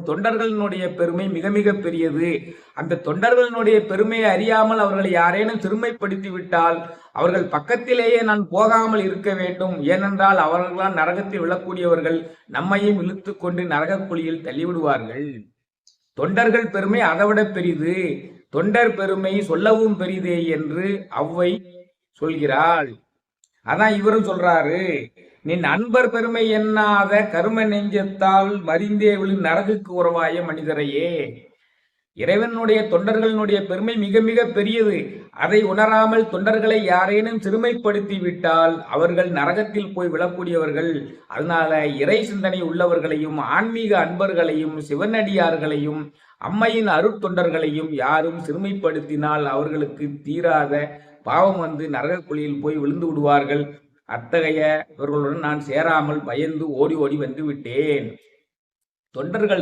தொண்டர்களினுடைய பெருமை மிக மிக பெரியது. அந்த தொண்டர்களினுடைய பெருமையை அறியாமல் அவர்களை யாரேனும் சிறுமைப்படுத்தி விட்டால் அவர்கள் பக்கத்திலேயே நான் போகாமல் இருக்க வேண்டும். ஏனென்றால் அவர்கள்தான் நரகத்தில் விழக்கூடியவர்கள். நம்மையும் இழுத்து கொண்டு நரக குழியில் தள்ளிவிடுவார்கள். தொண்டர்கள் பெருமை அதைவிட பெரிது. தொண்டர் பெருமை சொல்லவும் பெரிதே என்று ஔவை சொல்கிறாள். அதான் இவரும் சொல்றாரு, நின் அன்பர் பெருமை எண்ணாத கரும நெஞ்சத்தால் மறிந்தே விழு நரகுக்கு உறவாய மனிதரையே. இறைவனுடைய தொண்டர்களுடைய பெருமை மிக மிக பெரியது. அதை உணராமல் தொண்டர்களை யாரேனும் சிறுமைப்படுத்தி விட்டால் அவர்கள் நரகத்தில் போய் விழக்கூடியவர்கள். அதனால இறை சிந்தனை உள்ளவர்களையும் ஆன்மீக அன்பர்களையும் சிவனடியார்களையும் அம்மையின் அருட்தொண்டர்களையும் யாரும் சிறுமைப்படுத்தினால் அவர்களுக்கு தீராத பாவம் வந்து நரக குழியில் போய் விழுந்து விடுவார்கள். அத்தகைய இவர்களுடன் நான் சேராமல் பயந்து ஓடி ஓடி வந்து விட்டேன். தொண்டர்கள்